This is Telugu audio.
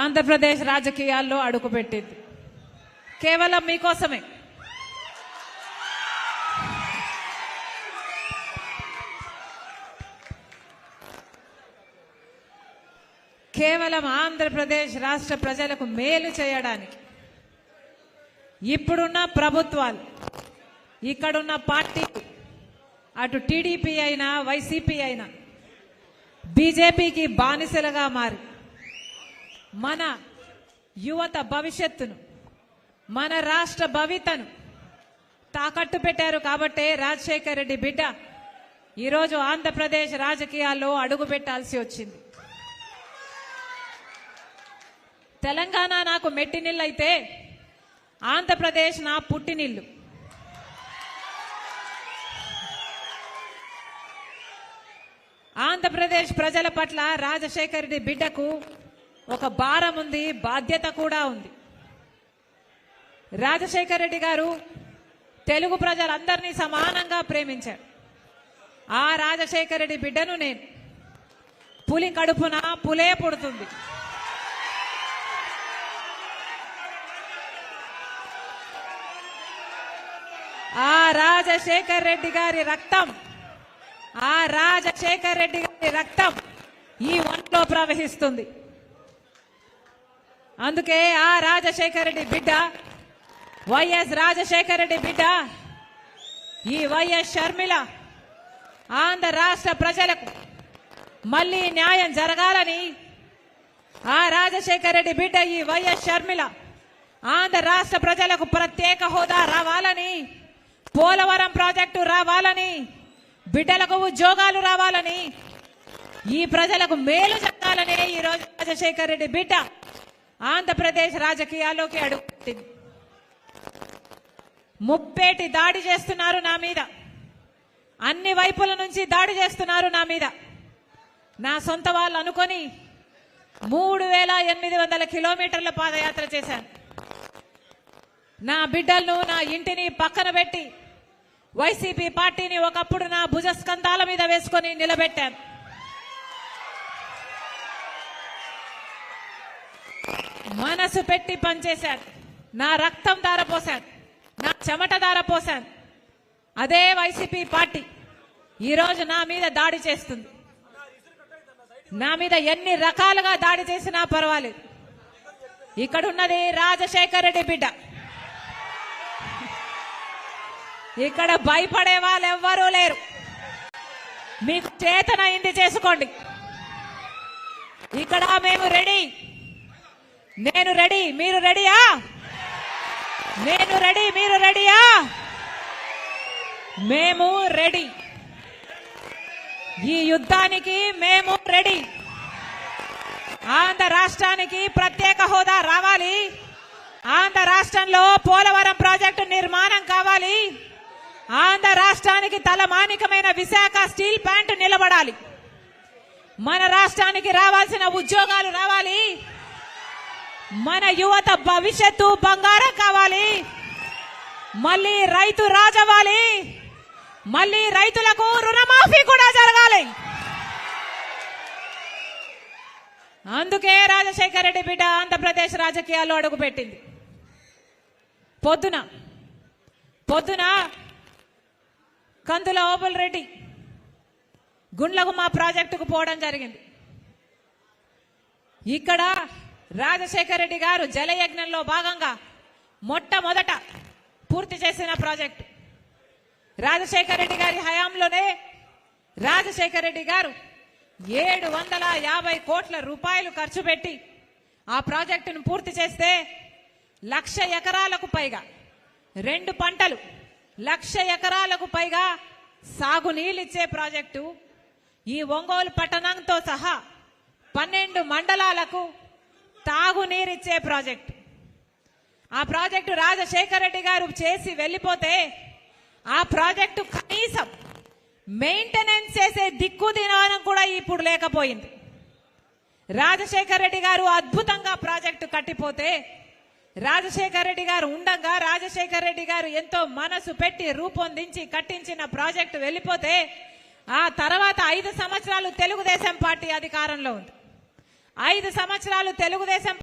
ఆంధ్రప్రదేశ్ రాజకీయాల్లో అడుగుపెట్టింది. కేవలం మీకోసమే. కేవలం ఆంధ్రప్రదేశ్ రాష్ట్ర ప్రజలకు మేలు చేయడానికి ఇప్పుడున్న ప్రభుత్వాలు, ఇక్కడున్న పార్టీ, అటు టీడీపీ అయినా వైసీపీ అయినా బీజేపీకి బానిసలుగా మారి మన యువత భవిష్యత్తును, మన రాష్ట్ర భవితను తాకట్టు పెట్టారు. కాబట్టే రాజశేఖర్ రెడ్డి బిడ్డ ఈరోజు ఆంధ్రప్రదేశ్ రాజకీయాల్లో అడుగు పెట్టాల్సి వచ్చింది. తెలంగాణ నాకు మెట్టినిల్లు అయితే ఆంధ్రప్రదేశ్ నా పుట్టినిల్లు. ఆంధ్రప్రదేశ్ ప్రజల పట్ల రాజశేఖర్ రెడ్డి బిడ్డకు ఒక భారం ఉంది, బాధ్యత కూడా ఉంది. రాజశేఖర్ రెడ్డి గారు తెలుగు ప్రజలందరినీ సమానంగా ప్రేమించారు. ఆ రాజశేఖర్ రెడ్డి బిడ్డను నేను పులి కడుపున పులే పుడుతుంది. ఆ రాజశేఖర్ రెడ్డి గారి రక్తం, ఆ రాజశేఖర్ రెడ్డి గారి రక్తం ఈ ఒంట్లో ప్రవహిస్తుంది. అందుకే ఆ రాజశేఖర్ రెడ్డి బిడ్డ, వైఎస్ రాజశేఖర్ రెడ్డి బిడ్డ, ఈ వైఎస్ షర్మిల ఆంధ్ర రాష్ట్ర ప్రజలకు మళ్ళీ న్యాయం జరగాలని, ఆ రాజశేఖర్ రెడ్డి బిడ్డ ఈ వైఎస్ షర్మిల ఆంధ్ర రాష్ట్ర ప్రజలకు ప్రత్యేక హోదా రావాలని, పోలవరం ప్రాజెక్టు రావాలని, బిడ్డలకు ఉద్యోగాలు రావాలని, ఈ ప్రజలకు మేలు జరగాలని ఈరోజు రాజశేఖర్ రెడ్డి బిడ్డ ఆంధ్రప్రదేశ్ రాజకీయాల్లోకి అడుగుపెట్టింది. ముప్పేటి దాడి చేస్తున్నారు నా మీద, అన్ని వైపుల నుంచి దాడి చేస్తున్నారు నా మీద. నా సొంత వాళ్ళు అనుకొని 3800 కిలోమీటర్ల పాదయాత్ర చేశాను. నా బిడ్డలను, నా ఇంటిని పక్కన పెట్టి వైసీపీ పార్టీని ఒకప్పుడు నా భుజస్కంధాల మీద వేసుకొని నిలబెట్టాను. మనసు పెట్టి పనిచేశాను. నా రక్తం ధారపోశాను, నా చెమట ధారపోశాను. అదే వైసీపీ పార్టీ ఈరోజు నా మీద దాడి చేస్తుంది. నా మీద ఎన్ని రకాలుగా దాడి చేసినా పర్వాలేదు. ఇక్కడున్నది రాజశేఖర్ రెడ్డి బిడ్డ. ఇక్కడ భయపడే వాళ్ళు ఎవ్వరూ లేరు. మీకు చేతనైంది చేసుకోండి. ఇక్కడ మేము రెడీ. నేను రెడీ, మీరు రెడీయా? నేను రెడీ, మీరు రెడీయా? మేము రెడీ. ఈ యుద్ధానికి మేము రెడీ. ఆంధ్ర రాష్ట్రానికి ప్రత్యేక హోదా రావాలి. ఆంధ్ర రాష్ట్రంలో పోలవరం ప్రాజెక్టు నిర్మాణం కావాలి. ఆంధ్ర రాష్ట్రానికి తలమానికమైన విశాఖ స్టీల్ ప్లాంట్ నిలబడాలి. మన రాష్ట్రానికి రావాల్సిన ఉద్యోగాలు రావాలి. మన యువత భవిష్యత్తు బంగారం కావాలి. మళ్ళీ రైతు రాజవ్వాలి. మళ్ళీ రైతులకు రుణమాఫీ కూడా జరగాలి. అందుకే రాజశేఖర్ రెడ్డి బిడ్డ ఆంధ్రప్రదేశ్ రాజకీయాల్లో అడుగుపెట్టింది. పొద్దున కందుల ఓబుల్ రెడ్డి గుండ్లగుమ్మ ప్రాజెక్టుకు పోవడం జరిగింది. ఇక్కడ రాజశేఖర్ రెడ్డి గారు జలయజ్ఞంలో భాగంగా మొట్టమొదట పూర్తి చేసిన ప్రాజెక్టు. రాజశేఖర్ రెడ్డి గారి హయాంలోనే రాజశేఖర్ రెడ్డి గారు 750 కోట్ల రూపాయలు ఖర్చు పెట్టి ఆ ప్రాజెక్టును పూర్తి చేస్తే 1,00,000 ఎకరాలకు పైగా 2 పంటలు, 1,00,000 ఎకరాలకు పైగా సాగునీళ్ళిచ్చే ప్రాజెక్టు. ఈ ఒంగోలు పట్టణంతో సహా 12 మండలాలకు తాగునీరిచ్చే ప్రాజెక్టు. ఆ ప్రాజెక్టు రాజశేఖర్ రెడ్డి గారు చేసి వెళ్ళిపోతే ఆ ప్రాజెక్టు కనీసం మెయింటెనెన్స్ చేసే దిక్కు దినానం కూడా ఇప్పుడు లేకపోయింది. రాజశేఖర్ రెడ్డి గారు అద్భుతంగా ప్రాజెక్టు కట్టిపోతే, రాజశేఖర్ రెడ్డి గారు ఉండగా, రాజశేఖర్ రెడ్డి గారు ఎంతో మనసు పెట్టి రూపొందించి కట్టించిన ప్రాజెక్టు వెళ్ళిపోతే ఆ తర్వాత 5 సంవత్సరాలు తెలుగుదేశం పార్టీ అధికారంలో ఉంది. 5 సంవత్సరాలు తెలుగుదేశం